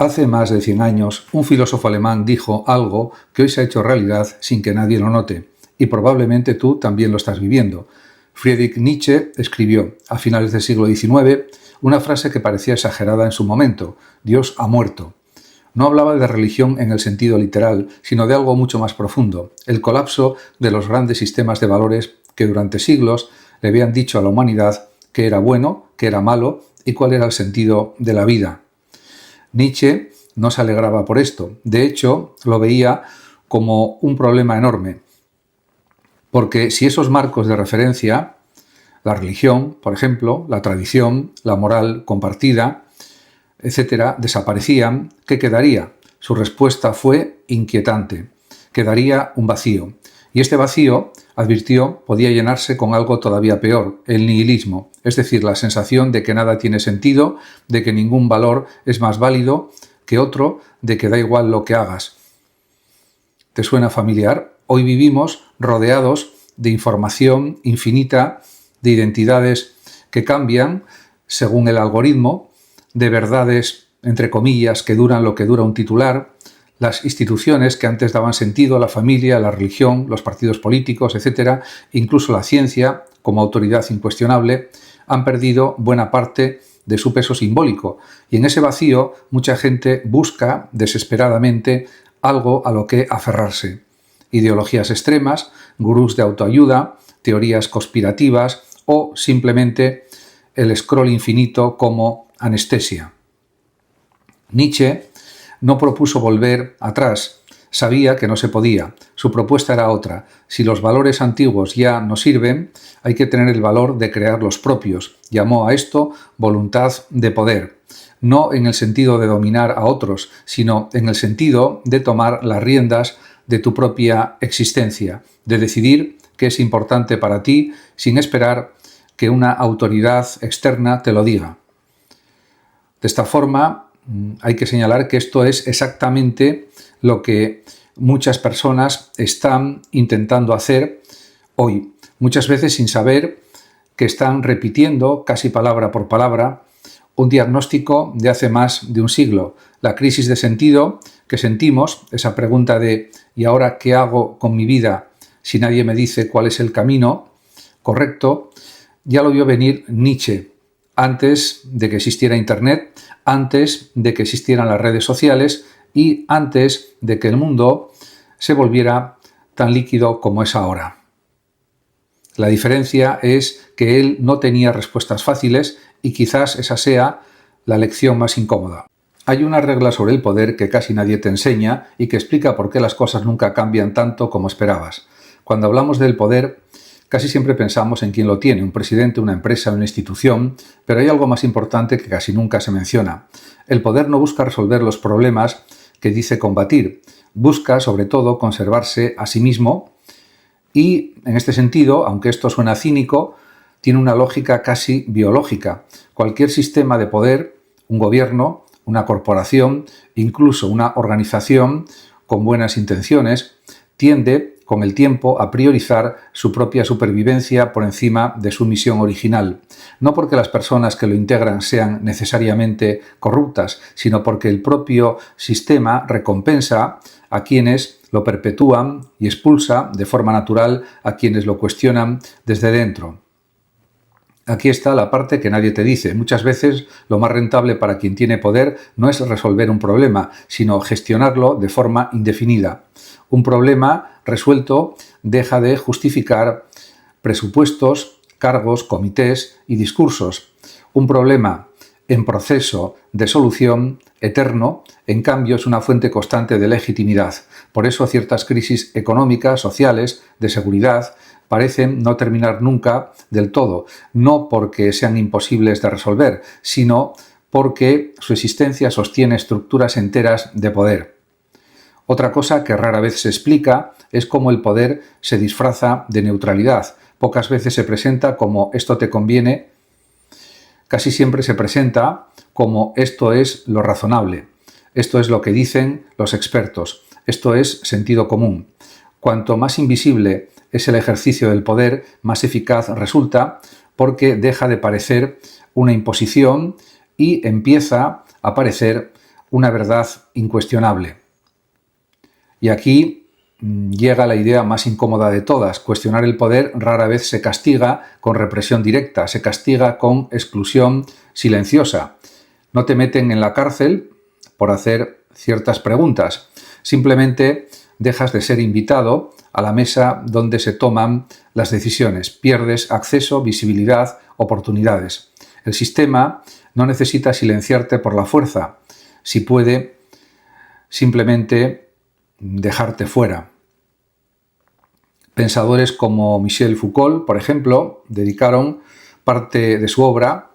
Hace más de 100 años, un filósofo alemán dijo algo que hoy se ha hecho realidad sin que nadie lo note, y probablemente tú también lo estás viviendo. Friedrich Nietzsche escribió, a finales del siglo XIX, una frase que parecía exagerada en su momento: Dios ha muerto. No hablaba de religión en el sentido literal, sino de algo mucho más profundo, el colapso de los grandes sistemas de valores que durante siglos le habían dicho a la humanidad qué era bueno, qué era malo y cuál era el sentido de la vida. Nietzsche no se alegraba por esto, de hecho lo veía como un problema enorme, porque si esos marcos de referencia, la religión, por ejemplo, la tradición, la moral compartida, etcétera, desaparecían, ¿qué quedaría? Su respuesta fue inquietante. Quedaría un vacío. Y este vacío, advirtió, podía llenarse con algo todavía peor, el nihilismo, es decir, la sensación de que nada tiene sentido, de que ningún valor es más válido que otro, de que da igual lo que hagas. ¿Te suena familiar? Hoy vivimos rodeados de información infinita, de identidades que cambian según el algoritmo, de verdades, entre comillas, que duran lo que dura un titular, las instituciones que antes daban sentido a la familia, a la religión, los partidos políticos, etc., incluso la ciencia, como autoridad incuestionable, han perdido buena parte de su peso simbólico, y en ese vacío mucha gente busca desesperadamente algo a lo que aferrarse. Ideologías extremas, gurús de autoayuda, teorías conspirativas o simplemente el scroll infinito como anestesia. Nietzsche no propuso volver atrás, sabía que no se podía. Su propuesta era otra: si los valores antiguos ya no sirven, hay que tener el valor de crear los propios. Llamó a esto voluntad de poder, no en el sentido de dominar a otros, sino en el sentido de tomar las riendas de tu propia existencia, de decidir qué es importante para ti sin esperar que una autoridad externa te lo diga. De esta forma, hay que señalar que esto es exactamente lo que muchas personas están intentando hacer hoy, muchas veces sin saber que están repitiendo, casi palabra por palabra, un diagnóstico de hace más de un siglo. La crisis de sentido que sentimos, esa pregunta de ¿y ahora qué hago con mi vida si nadie me dice cuál es el camino correcto?, ya lo vio venir Nietzsche, antes de que existiera Internet, antes de que existieran las redes sociales y antes de que el mundo se volviera tan líquido como es ahora. La diferencia es que él no tenía respuestas fáciles y quizás esa sea la lección más incómoda. Hay una regla sobre el poder que casi nadie te enseña y que explica por qué las cosas nunca cambian tanto como esperabas. Cuando hablamos del poder, casi siempre pensamos en quién lo tiene, un presidente, una empresa, una institución, pero hay algo más importante que casi nunca se menciona. El poder no busca resolver los problemas que dice combatir, busca sobre todo conservarse a sí mismo y, en este sentido, aunque esto suena cínico, tiene una lógica casi biológica. Cualquier sistema de poder, un gobierno, una corporación, incluso una organización con buenas intenciones, tiende con el tiempo a priorizar su propia supervivencia por encima de su misión original. No porque las personas que lo integran sean necesariamente corruptas, sino porque el propio sistema recompensa a quienes lo perpetúan y expulsa de forma natural a quienes lo cuestionan desde dentro. Aquí está la parte que nadie te dice. Muchas veces lo más rentable para quien tiene poder no es resolver un problema, sino gestionarlo de forma indefinida. Un problema resuelto deja de justificar presupuestos, cargos, comités y discursos. Un problema en proceso de solución eterno, en cambio, es una fuente constante de legitimidad. Por eso ciertas crisis económicas, sociales, de seguridad, parecen no terminar nunca del todo, no porque sean imposibles de resolver, sino porque su existencia sostiene estructuras enteras de poder. Otra cosa que rara vez se explica es cómo el poder se disfraza de neutralidad. Pocas veces se presenta como esto te conviene, casi siempre se presenta como esto es lo razonable, esto es lo que dicen los expertos, esto es sentido común. Cuanto más invisible es el ejercicio del poder, más eficaz resulta porque deja de parecer una imposición y empieza a parecer una verdad incuestionable. Y aquí llega la idea más incómoda de todas. Cuestionar el poder rara vez se castiga con represión directa, se castiga con exclusión silenciosa. No te meten en la cárcel por hacer ciertas preguntas. Simplemente dejas de ser invitado a la mesa donde se toman las decisiones. Pierdes acceso, visibilidad, oportunidades. El sistema no necesita silenciarte por la fuerza, si puede simplemente dejarte fuera. Pensadores como Michel Foucault, por ejemplo, dedicaron parte de su obra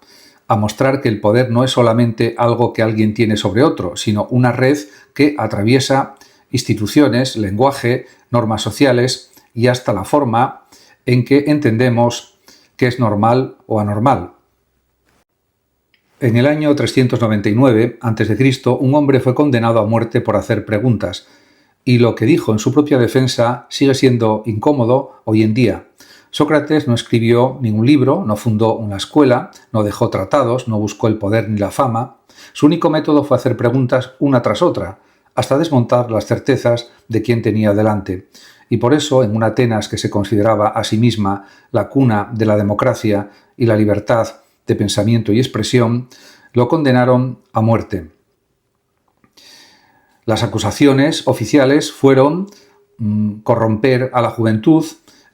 a mostrar que el poder no es solamente algo que alguien tiene sobre otro, sino una red que atraviesa instituciones, lenguaje, normas sociales y hasta la forma en que entendemos qué es normal o anormal. En el año 399 a.C., un hombre fue condenado a muerte por hacer preguntas, y lo que dijo en su propia defensa sigue siendo incómodo hoy en día. Sócrates no escribió ningún libro, no fundó una escuela, no dejó tratados, no buscó el poder ni la fama. Su único método fue hacer preguntas una tras otra, hasta desmontar las certezas de quien tenía delante. Y por eso, en una Atenas que se consideraba a sí misma la cuna de la democracia y la libertad de pensamiento y expresión, lo condenaron a muerte. Las acusaciones oficiales fueron corromper a la juventud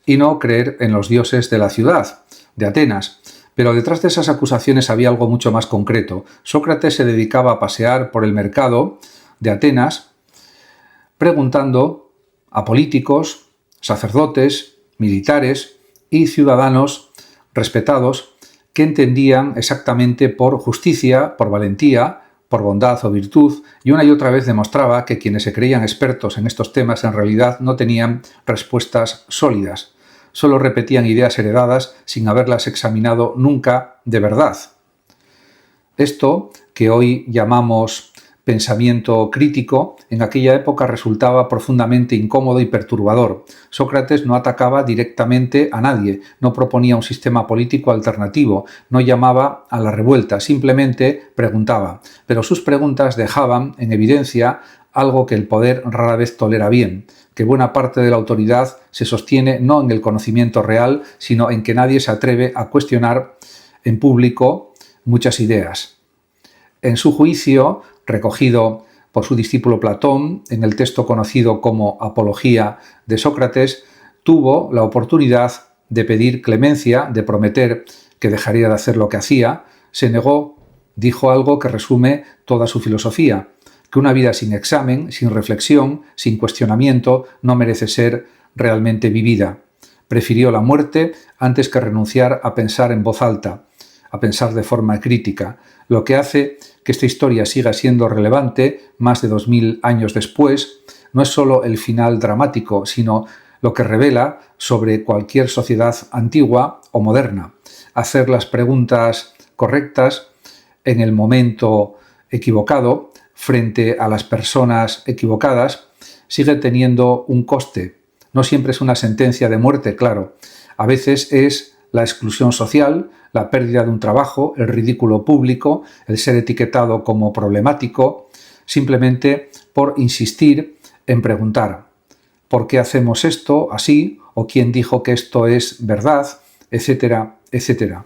y no creer en los dioses de la ciudad, de Atenas. Pero detrás de esas acusaciones había algo mucho más concreto. Sócrates se dedicaba a pasear por el mercado de Atenas preguntando a políticos, sacerdotes, militares y ciudadanos respetados que entendían exactamente por justicia, por valentía, por bondad o virtud, y una y otra vez demostraba que quienes se creían expertos en estos temas en realidad no tenían respuestas sólidas, solo repetían ideas heredadas sin haberlas examinado nunca de verdad. Esto, que hoy llamamos pensamiento crítico, en aquella época resultaba profundamente incómodo y perturbador. Sócrates no atacaba directamente a nadie, no proponía un sistema político alternativo, no llamaba a la revuelta, simplemente preguntaba. Pero sus preguntas dejaban en evidencia algo que el poder rara vez tolera bien, que buena parte de la autoridad se sostiene no en el conocimiento real, sino en que nadie se atreve a cuestionar en público muchas ideas. En su juicio, recogido por su discípulo Platón en el texto conocido como Apología de Sócrates, tuvo la oportunidad de pedir clemencia, de prometer que dejaría de hacer lo que hacía, se negó, dijo algo que resume toda su filosofía, que una vida sin examen, sin reflexión, sin cuestionamiento, no merece ser realmente vivida. Prefirió la muerte antes que renunciar a pensar en voz alta, a pensar de forma crítica, lo que hace que esta historia siga siendo relevante más de 2000 años después. No es solo el final dramático, sino lo que revela sobre cualquier sociedad antigua o moderna. Hacer las preguntas correctas en el momento equivocado frente a las personas equivocadas sigue teniendo un coste. No siempre es una sentencia de muerte, claro. A veces es la exclusión social, la pérdida de un trabajo, el ridículo público, el ser etiquetado como problemático, simplemente por insistir en preguntar ¿por qué hacemos esto así? ¿O quién dijo que esto es verdad? Etcétera, etcétera.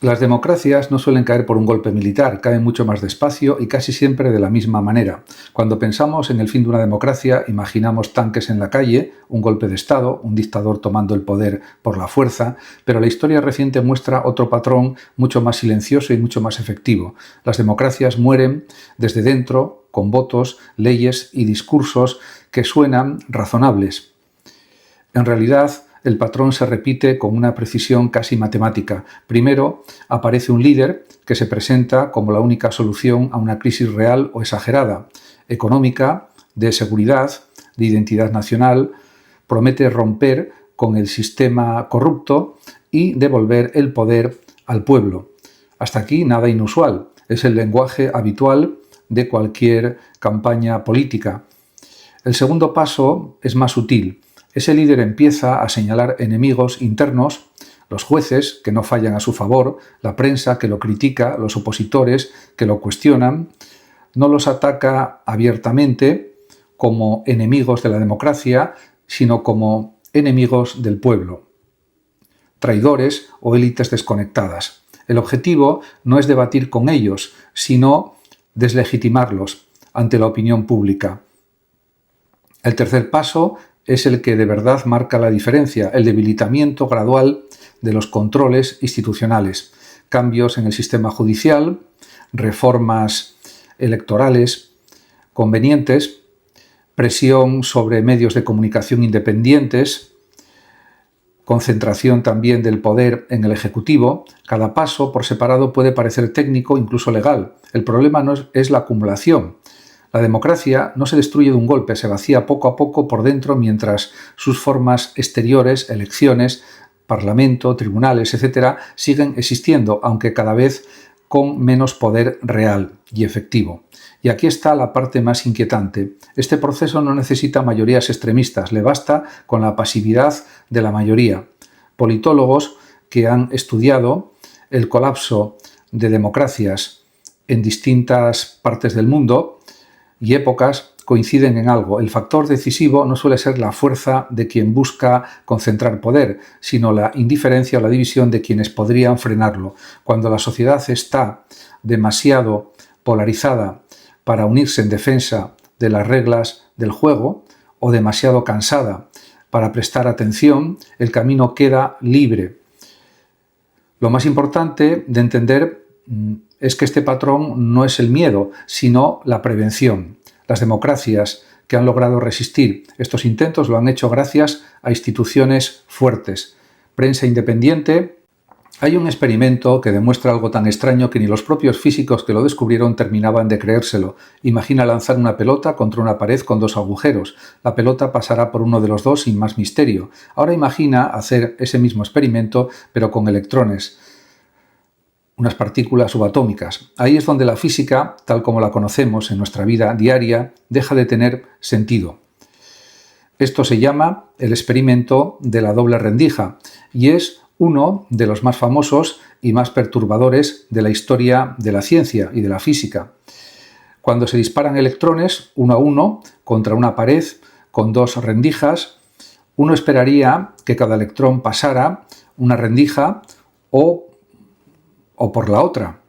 Las democracias no suelen caer por un golpe militar, caen mucho más despacio y casi siempre de la misma manera. Cuando pensamos en el fin de una democracia, imaginamos tanques en la calle, un golpe de Estado, un dictador tomando el poder por la fuerza, pero la historia reciente muestra otro patrón mucho más silencioso y mucho más efectivo. Las democracias mueren desde dentro, con votos, leyes y discursos que suenan razonables. En realidad, el patrón se repite con una precisión casi matemática. Primero, aparece un líder que se presenta como la única solución a una crisis real o exagerada, económica, de seguridad, de identidad nacional, promete romper con el sistema corrupto y devolver el poder al pueblo. Hasta aquí nada inusual, es el lenguaje habitual de cualquier campaña política. El segundo paso es más sutil. Ese líder empieza a señalar enemigos internos, los jueces que no fallan a su favor, la prensa que lo critica, los opositores que lo cuestionan, no los ataca abiertamente como enemigos de la democracia, sino como enemigos del pueblo, traidores o élites desconectadas. El objetivo no es debatir con ellos, sino deslegitimarlos ante la opinión pública. El tercer paso es el que de verdad marca la diferencia, el debilitamiento gradual de los controles institucionales, cambios en el sistema judicial, reformas electorales convenientes, presión sobre medios de comunicación independientes, concentración también del poder en el Ejecutivo. Cada paso por separado puede parecer técnico, incluso legal. El problema no es la acumulación. La democracia no se destruye de un golpe, se vacía poco a poco por dentro mientras sus formas exteriores, elecciones, parlamento, tribunales, etc., siguen existiendo, aunque cada vez con menos poder real y efectivo. Y aquí está la parte más inquietante. Este proceso no necesita mayorías extremistas, le basta con la pasividad de la mayoría. Politólogos que han estudiado el colapso de democracias en distintas partes del mundo y épocas coinciden en algo. El factor decisivo no suele ser la fuerza de quien busca concentrar poder, sino la indiferencia o la división de quienes podrían frenarlo. Cuando la sociedad está demasiado polarizada para unirse en defensa de las reglas del juego o demasiado cansada para prestar atención, el camino queda libre. Lo más importante de entender es que este patrón no es el miedo, sino la prevención. Las democracias que han logrado resistir estos intentos lo han hecho gracias a instituciones fuertes. Prensa independiente. Hay un experimento que demuestra algo tan extraño que ni los propios físicos que lo descubrieron terminaban de creérselo. Imagina lanzar una pelota contra una pared con dos agujeros. La pelota pasará por uno de los dos sin más misterio. Ahora imagina hacer ese mismo experimento, pero con electrones, unas partículas subatómicas. Ahí es donde la física, tal como la conocemos en nuestra vida diaria, deja de tener sentido. Esto se llama el experimento de la doble rendija y es uno de los más famosos y más perturbadores de la historia de la ciencia y de la física. Cuando se disparan electrones uno a uno contra una pared con dos rendijas, uno esperaría que cada electrón pasara una rendija o por la otra,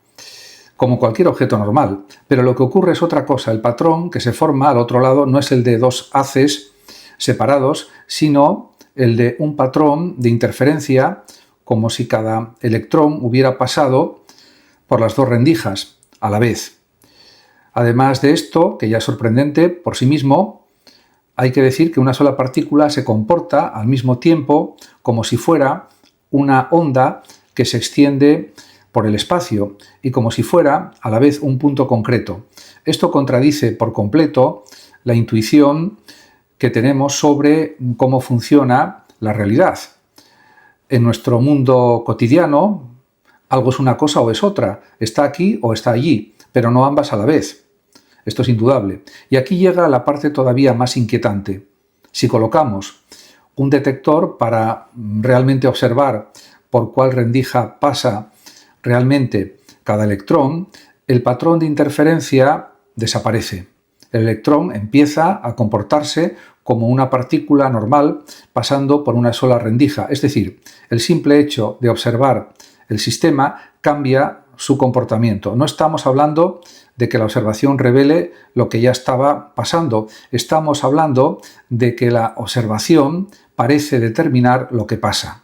como cualquier objeto normal. Pero lo que ocurre es otra cosa. El patrón que se forma al otro lado no es el de dos haces separados, sino el de un patrón de interferencia, como si cada electrón hubiera pasado por las dos rendijas a la vez. Además de esto, que ya es sorprendente por sí mismo, hay que decir que una sola partícula se comporta al mismo tiempo como si fuera una onda que se extiende por el espacio y como si fuera a la vez un punto concreto. Esto contradice por completo la intuición que tenemos sobre cómo funciona la realidad. En nuestro mundo cotidiano, algo es una cosa o es otra, está aquí o está allí, pero no ambas a la vez. Esto es indudable. Y aquí llega la parte todavía más inquietante. Si colocamos un detector para realmente observar por cuál rendija pasa realmente cada electrón, el patrón de interferencia desaparece. El electrón empieza a comportarse como una partícula normal pasando por una sola rendija. Es decir, el simple hecho de observar el sistema cambia su comportamiento. No estamos hablando de que la observación revele lo que ya estaba pasando. Estamos hablando de que la observación parece determinar lo que pasa.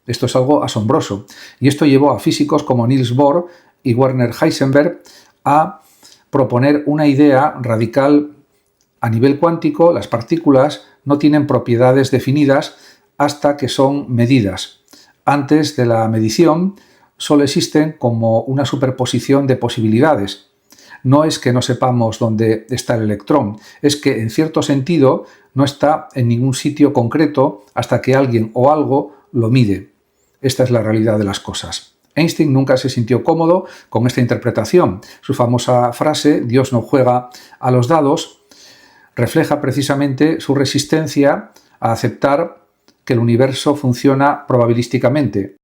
Esto es algo asombroso. Y esto llevó a físicos como Niels Bohr y Werner Heisenberg a proponer una idea radical. A nivel cuántico, las partículas no tienen propiedades definidas hasta que son medidas. Antes de la medición, solo existen como una superposición de posibilidades. No es que no sepamos dónde está el electrón, es que en cierto sentido no está en ningún sitio concreto hasta que alguien o algo lo mide. Esta es la realidad de las cosas. Einstein nunca se sintió cómodo con esta interpretación. Su famosa frase, Dios no juega a los dados, refleja precisamente su resistencia a aceptar que el universo funciona probabilísticamente.